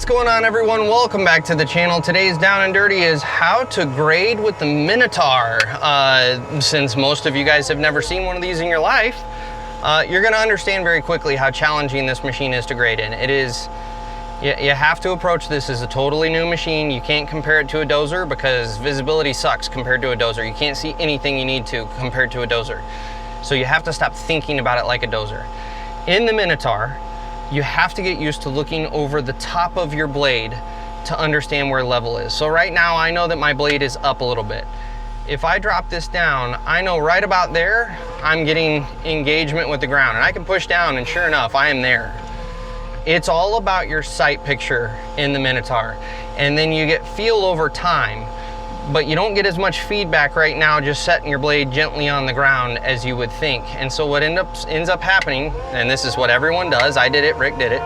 What's going on, everyone? Welcome back to the channel. Today's Down and Dirty is how to grade with the Minotaur. Since most of you guys have never seen one of these in your life, you're going to understand very quickly how challenging this machine is to grade in. It is, you have to approach this as a totally new machine. You can't compare it to a dozer because visibility sucks compared to a dozer. You can't see anything you need to compared to a dozer. So you have to stop thinking about it like a dozer. In the Minotaur, you have to get used to looking over the top of your blade to understand where level is. So right now I know that my blade is up a little bit. If I drop this down, I know right about there I'm getting engagement with the ground, and I can push down and sure enough I am there. It's all about your sight picture in the Minotaur, and then you get feel over time, but you don't get as much feedback right now just setting your blade gently on the ground as you would think. And so what ends up happening, and this is what everyone does, I did it, Rick did it,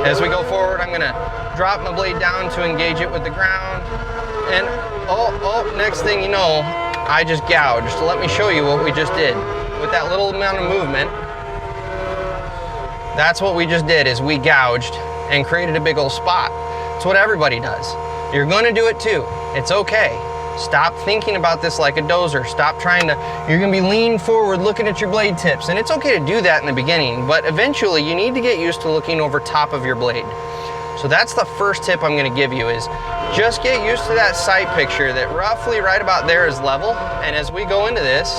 as we go forward I'm gonna drop my blade down to engage it with the ground, and next thing you know, I just gouged. Let me show you what we just did. With that little amount of movement, that's what we just did, is we gouged and created a big old spot. It's what everybody does. You're gonna do it too. It's okay. Stop thinking about this like a dozer. Stop trying to, you're gonna be leaning forward looking at your blade tips. And it's okay to do that in the beginning, but eventually you need to get used to looking over top of your blade. So that's the first tip I'm gonna give you, is just get used to that sight picture that roughly right about there is level. And as we go into this,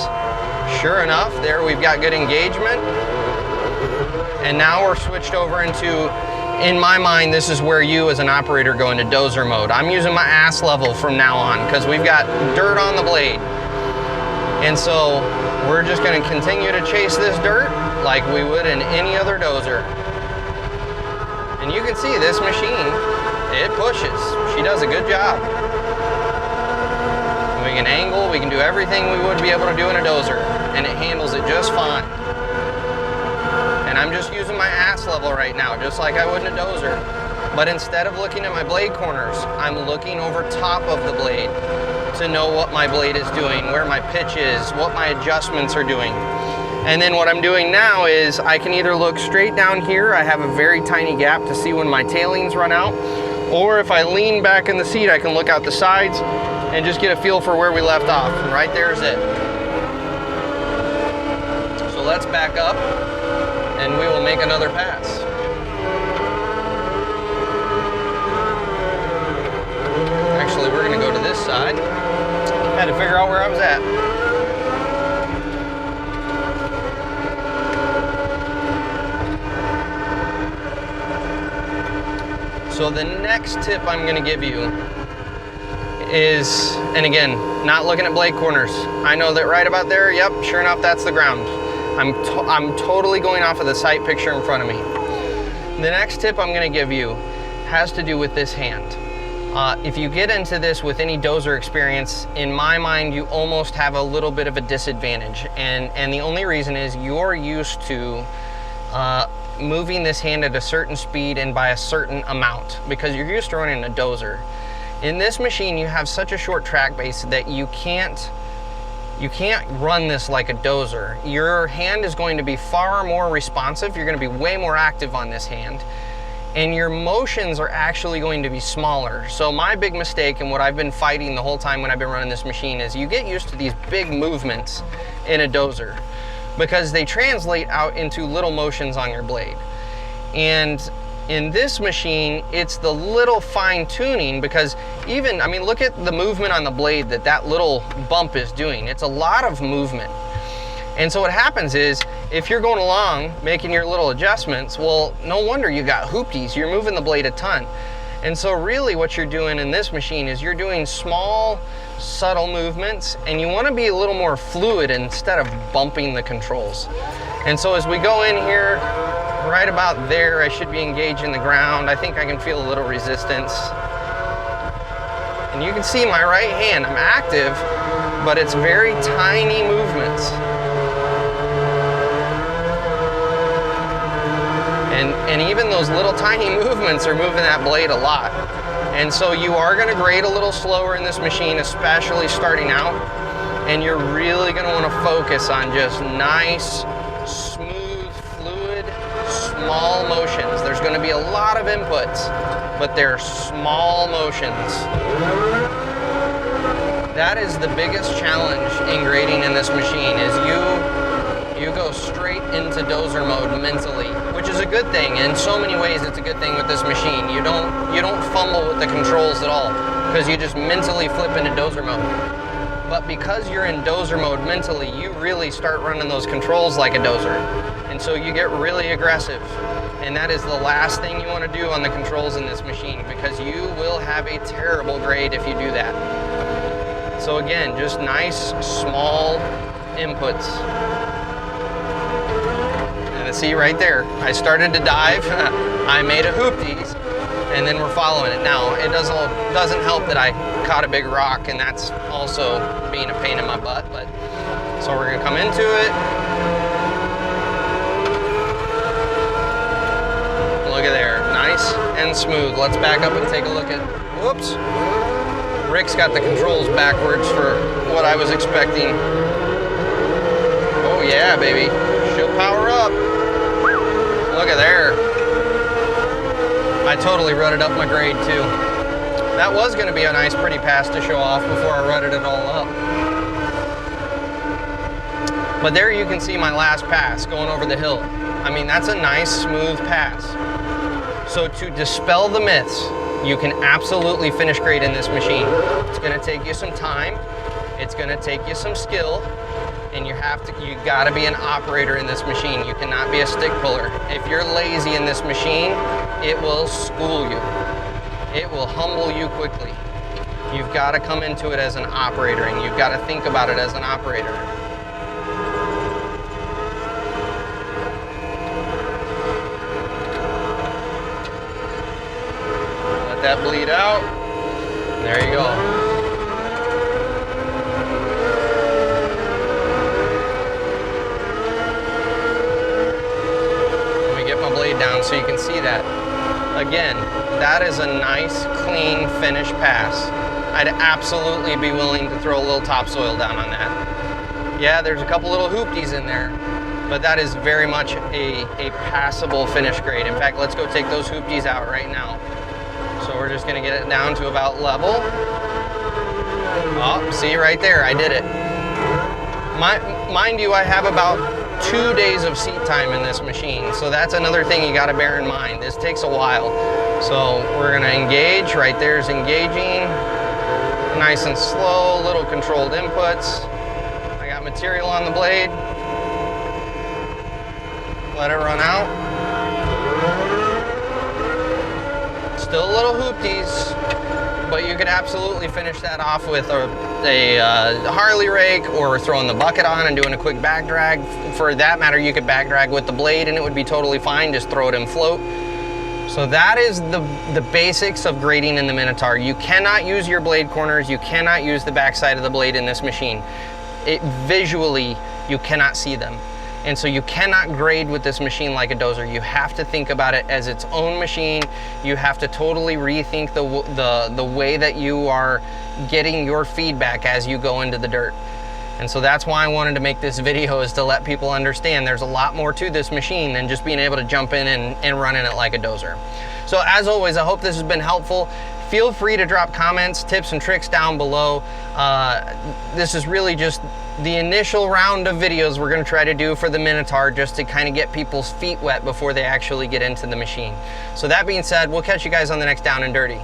sure enough, there we've got good engagement. And now we're switched over into, in my mind, this is where you as an operator go into dozer mode. I'm using my ass level from now on because we've got dirt on the blade. And so we're just gonna continue to chase this dirt like we would in any other dozer. And you can see this machine, it pushes. She does a good job. We can angle, we can do everything we would be able to do in a dozer, and it handles it just fine. And I'm just using my ass level right now, just like I would in a dozer. But instead of looking at my blade corners, I'm looking over top of the blade to know what my blade is doing, where my pitch is, what my adjustments are doing. And then what I'm doing now is I can either look straight down here, I have a very tiny gap to see when my tailings run out, or if I lean back in the seat, I can look out the sides and just get a feel for where we left off. And right there's it. So let's back up, and we will make another pass. Actually, we're gonna go to this side. Had to figure out where I was at. So the next tip I'm gonna give you is, and again, not looking at blade corners. I know that right about there, yep, sure enough, that's the ground. I'm totally going off of the sight picture in front of me. The next tip I'm gonna give you has to do with this hand. If you get into this with any dozer experience, in my mind, you almost have a little bit of a disadvantage. And the only reason is you're used to moving this hand at a certain speed and by a certain amount, because you're used to running a dozer. In this machine, you have such a short track base that you can't run this like a dozer. Your hand is going to be far more responsive. You're going to be way more active on this hand, and your motions are actually going to be smaller. So my big mistake, and what I've been fighting the whole time when I've been running this machine, is you get used to these big movements in a dozer because they translate out into little motions on your blade. And in this machine, it's the little fine tuning, because even, I mean, look at the movement on the blade that little bump is doing. It's a lot of movement. And so what happens is, if you're going along making your little adjustments, well, no wonder you got hoopties. You're moving the blade a ton. And so really what you're doing in this machine is you're doing small, subtle movements, and you want to be a little more fluid instead of bumping the controls. And so as we go in here, right about there, I should be engaging the ground. I think I can feel a little resistance. And you can see my right hand, I'm active, but it's very tiny movements. And even those little tiny movements are moving that blade a lot. And so you are gonna grade a little slower in this machine, especially starting out. And you're really gonna wanna focus on just nice, smooth, fluid, small motions. There's gonna be a lot of inputs. but they're small motions. That is the biggest challenge in grading in this machine, is you go straight into dozer mode mentally, which is a good thing. In so many ways, it's a good thing with this machine. You don't fumble with the controls at all, because you just mentally flip into dozer mode. But because you're in dozer mode mentally, you really start running those controls like a dozer. And so you get really aggressive. And that is the last thing you want to do on the controls in this machine, because you will have a terrible grade if you do that. So again, just nice, small inputs. And see right there, I started to dive, I made a hoopties, and then we're following it. Now, it doesn't help that I caught a big rock, and that's also being a pain in my butt, but so we're gonna come into it. Look at there, nice and smooth. Let's back up and take a look at, whoops. Rick's got the controls backwards for what I was expecting. Oh yeah, baby, she'll power up. Look at there. I totally rutted up my grade too. That was gonna be a nice pretty pass to show off before I rutted it all up. But there you can see my last pass going over the hill. I mean, that's a nice smooth pass. So to dispel the myths, you can absolutely finish grade in this machine. It's gonna take you some time, it's gonna take you some skill, and you gotta be an operator in this machine. You cannot be a stick puller. If you're lazy in this machine, it will school you. It will humble you quickly. You've gotta come into it as an operator, and you've gotta think about it as an operator. That bleed out. There you go. Let me get my blade down so you can see that. Again, that is a nice, clean, finished pass. I'd absolutely be willing to throw a little topsoil down on that. Yeah, there's a couple little hoopties in there, but that is very much a passable finish grade. In fact, let's go take those hoopties out right now. So we're just gonna get it down to about level. Oh, see right there, I did it. Mind you, I have about 2 days of seat time in this machine, so that's another thing you gotta bear in mind. This takes a while. So we're gonna engage, right there's engaging. Nice and slow, little controlled inputs. I got material on the blade. Let it run out. Still a little hoopties, but you could absolutely finish that off with a Harley rake, or throwing the bucket on and doing a quick back drag. For that matter, you could back drag with the blade and it would be totally fine. Just throw it in float. So that is the basics of grading in the Minotaur. You cannot use your blade corners. You cannot use the backside of the blade in this machine. Visually, you cannot see them. And so you cannot grade with this machine like a dozer. You have to think about it as its own machine. You have to totally rethink the way that you are getting your feedback as you go into the dirt. And so that's why I wanted to make this video, is to let people understand there's a lot more to this machine than just being able to jump in and run in it like a dozer. So as always, I hope this has been helpful. Feel free to drop comments, tips, and tricks down below. This is really just the initial round of videos we're gonna try to do for the Minotaur, just to kind of get people's feet wet before they actually get into the machine. So that being said, we'll catch you guys on the next Down and Dirty.